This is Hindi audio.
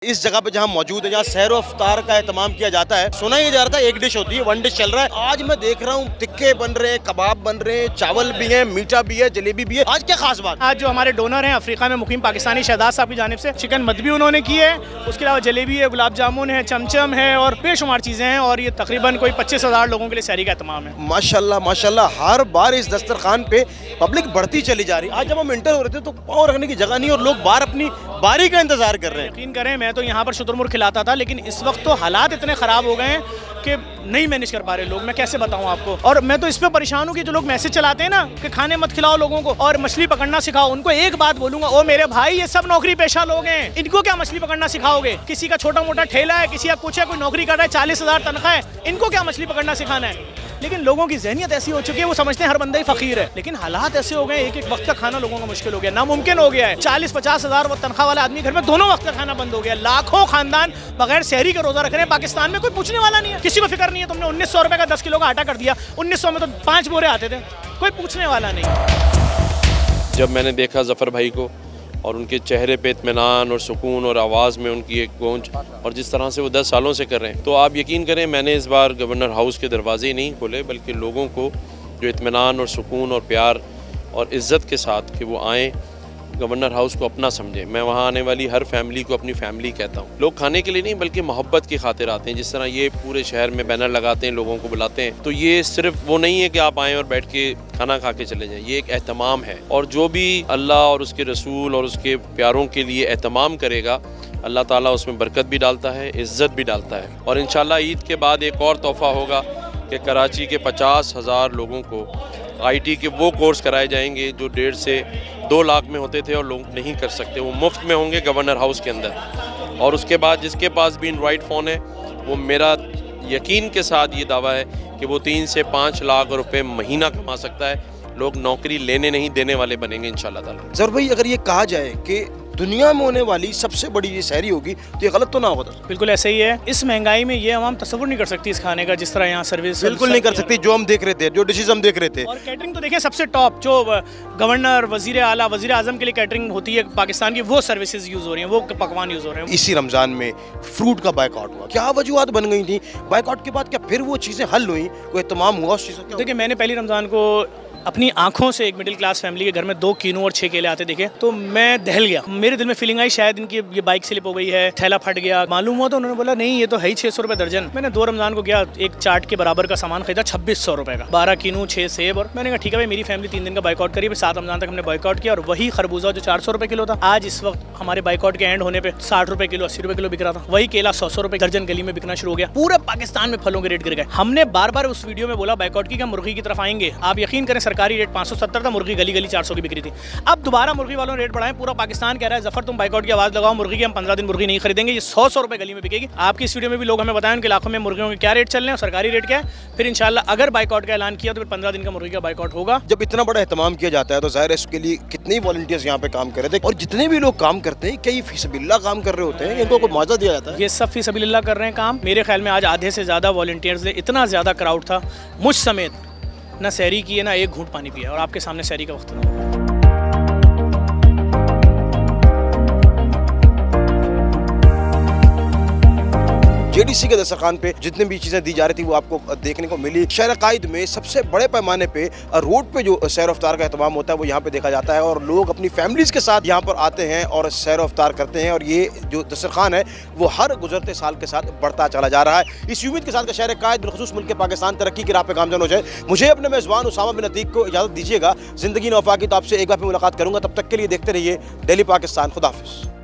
इस जगह पे जहाँ मौजूद है, जहाँ सहर इफ्तार का एहतमाम किया जाता है, सुना ही जा रहा था एक डिश होती है, वन डिश चल रहा है। आज मैं देख रहा हूँ टिक्के बन रहे हैं, कबाब बन रहे हैं, चावल भी है, मीठा भी है, जलेबी भी है। आज क्या खास बात? आज जो हमारे डोनर हैं अफ्रीका में मुकीम पाकिस्तानी शहजाद साहब की जानिब से चिकन मदबी उन्होंने की है, उसके अलावा जलेबी है, गुलाब जामुन है, चमचम है और बेशुमार चीज़ें हैं। और ये तकरीबन कोई 25,000 लोगों के लिए सहरी का एहतमाम है। माशाल्लाह माशाल्लाह, हर बार इस दस्तरखान पे पब्लिक बढ़ती चली जा रही है। आज जब हम इंटर हो रहे थे तो पाँव रखने की जगह नहीं और लोग बाहर अपनी बारी का इंतजार कर रहे हैं। यकीन करें, मैं तो यहाँ पर शुतुरमुर्ग खिलाता था, लेकिन इस वक्त तो हालात इतने ख़राब हो गए हैं कि नहीं मैनेज कर पा रहे लोग। मैं कैसे बताऊँ आपको। और मैं तो इस पे परेशान हूँ कि जो लोग मैसेज चलाते हैं ना कि खाने मत खिलाओ लोगों को और मछली पकड़ना सिखाओ, उनको एक बात बोलूँगा, ओ मेरे भाई, ये सब नौकरी पेशा लोग हैं, इनको क्या मछली पकड़ना सिखाओगे? किसी का छोटा मोटा ठेला है, किसी का कुछ है, कोई नौकरी कर रहा है, 40,000 तनख्वाह है, इनको क्या मछली पकड़ना सिखाना है? लेकिन लोगों की जहनियत ऐसी हो चुकी है, वो समझते हैं हर बंदा ही फ़कीर है। लेकिन हालात ऐसे हो गए, एक एक वक्त का खाना लोगों का मुश्किल हो गया, नामुमकिन हो गया है। 40-50 हज़ार वो तनख्वाह वाला आदमी घर में दोनों वक्त का खाना बंद हो गया। लाखों खानदान बगैर सहरी का रोज़ा रख रहे हैं। पाकिस्तान में कोई पूछने वाला नहीं है, किसी को फिक्र नहीं है। तुमने 1900 रुपये का 10 किलो का आटा कर दिया, 1900 में तो 5 बोरे आते थे, कोई पूछने वाला नहीं। जब मैंने देखा ज़फ़र भाई को और उनके चेहरे पे इत्मीनान और सुकून और आवाज़ में उनकी एक गूंज, और जिस तरह से वो 10 सालों से कर रहे हैं, तो आप यकीन करें मैंने इस बार गवर्नर हाउस के दरवाजे ही नहीं खोले, बल्कि लोगों को जो इत्मीनान और सुकून और प्यार और इज़्ज़त के साथ कि वो आएँ, गवर्नर हाउस को अपना समझें। मैं वहाँ आने वाली हर फैमिली को अपनी फैमिली कहता हूँ। लोग खाने के लिए नहीं बल्कि मोहब्बत की खातिर आते हैं। जिस तरह ये पूरे शहर में बैनर लगाते हैं, लोगों को बुलाते हैं, तो ये सिर्फ वो नहीं है कि आप आएँ और बैठ के खाना खा के चले जाएँ। ये एक एहतमाम है, और जो भी अल्लाह और उसके रसूल और उसके प्यारों के लिए एहतमाम करेगा, अल्लाह ताला उसमें बरकत भी डालता है, इज़्ज़त भी डालता है। और इंशाल्लाह ईद के बाद एक और तोहफ़ा होगा कि कराची के 50,000 लोगों को IT के वो कोर्स कराए जाएंगे जो 1.5 से 2 लाख में होते थे और लोग नहीं कर सकते। वो मुफ्त में होंगे गवर्नर हाउस के अंदर। और उसके बाद जिसके पास भी एंड्रॉयड फ़ोन है, वो मेरा यकीन के साथ ये दावा है कि वो 3 से 5 लाख रुपए महीना कमा सकता है। लोग नौकरी लेने नहीं देने वाले बनेंगे इंशाल्लाह ताला। ज़रूर भाई, अगर ये कहा जाए कि दुनिया में होने वाली सबसे बड़ी ये सहरी होगी तो ये गलत तो ना होगा? बिल्कुल ऐसे ही है। इस महंगाई में ये हम तसव्वुर नहीं कर सकती इस खाने का, जिस तरह यहाँ सर्विस बिल्कुल नहीं कर सकती। जो हम देख रहे थे, जो डिशेज हम देख रहे थे, और कैटरिंग तो देखिए सबसे टॉप, जो गवर्नर, वजीर आला, वजीर आजम के लिए कैटरिंग होती है पाकिस्तान की, वो सर्विसेज यूज़ हो रही हैं, वो पकवान यूज़ हो रहे हैं। इसी रमज़ान में फ्रूट का बाइकआउट हुआ, क्या वजूहत बन गई थी? बाइकआउट के बाद क्या फिर वो चीज़ें हल हुई, कोई एहतमाम हुआ उस चीज़ का? देखिए, मैंने पहली रमज़ान को अपनी आंखों से एक मिडिल क्लास फैमिली के घर में 2 कीनू और 6 केले आते देखे, तो मैं दहल गया। मेरे दिल में फीलिंग आई शायद इनकी ये बाइक स्लिप हो गई है, थैला फट गया। मालूम हुआ तो उन्होंने बोला नहीं, ये तो है ही 600 रुपये दर्जन। मैंने 2 रमज़ान को गया, एक चाट के बराबर का सामान खरीदा 2600 रुपये का, 12 कीनू 6 सेब। और मैंने कहा ठीक है भाई, मेरी फैमिली 3 दिन का बाइकआउट करी। 7 रमज़ान तक हमने बाइकआउट किया, और वही खरबूजा जो 400 रुपये किलो था, आज इस वक्त हमारे बाइकआउट के एंड होने पर 60 रुपये किलो, 80 रुपये किलो बिक रहा था। वही केला 100 रुपये दर्जन गली में बिकना शुरू हो गया। पूरे पाकिस्तान में फलों के रेट गिर गए। हमने बार बार उस वीडियो में बोला बाइकआउट की, मुर्गी की तरफ आएंगे। आप यकीन करें, सरकारी रेट 570 था, मुर्गी गली गली 400 की बिक रही थी। अब दोबारा मुर्गी वालों ने रेट बढ़ाए। पूरा पाकिस्तान कह रहा है ज़फ़र तुम बाइकआउट की आवाज़ लगाओ, मुर्गी की हम 15 दिन मुर्गी नहीं खरीदेंगे, ये 100 रुपये गली में बिकेगी। आपकी इस वीडियो में भी लोग हमें बताएं उनके इलाकों में मुर्गियों के क्या रेट चल रहे हैं और सरकारी रेट क्या है। फिर इंशाल्लाह अगर बाइकआउट का ऐलान किया तो फिर 15 दिन का मुर्गी का बाइकआउट होगा। जब इतना बड़ा एहतमाम किया जाता है तो ज़ाहिर है इसके लिए कितने वॉलंटियर्स यहाँ पे काम कर रहे थे, और जितने भी लोग काम करते हैं कई फीसबिल्लाह काम कर रहे होते हैं, इनको कोई मुआवजा दिया जाता है? ये सब फीसबिल्लाह कर रहे हैं काम। मेरे ख्याल में आज आधे से ज़्यादा वॉलंटियर्स ने, इतना ज़्यादा क्राउड था, मुझ समेत, ना सहरी की है ना एक घूंट पानी पिया, और आपके सामने सहरी का वक्त था। JDC के दस्तरखान पे जितनी भी चीज़ें दी जा रही थी वो आपको देखने को मिली। शहर कायद में सबसे बड़े पैमाने पे रोड पे जो सैर इफ्तार का एहतमाम होता है वो यहाँ पे देखा जाता है, और लोग अपनी फैमिलीज़ के साथ यहाँ पर आते हैं और सैर इफ्तार करते हैं। और ये जो दस्तरखान है वो हर गुजरते साल के साथ बढ़ता चला जा रहा है। इस उम्मीद के साथ शहर कायद बिलखुसूस मुल्क पाकिस्तान तरक्की की राह पे गामजन हो जाए। मुझे अपने मेज़बान उसामा बिन अतीक को इजाज़त दीजिएगा। ज़िंदगी नौफा की तो आपसे एक बार फिर मुलाकात करूँगा। तब तक के लिए देखते रहिए डेली पाकिस्तान। खुदा हाफिज़।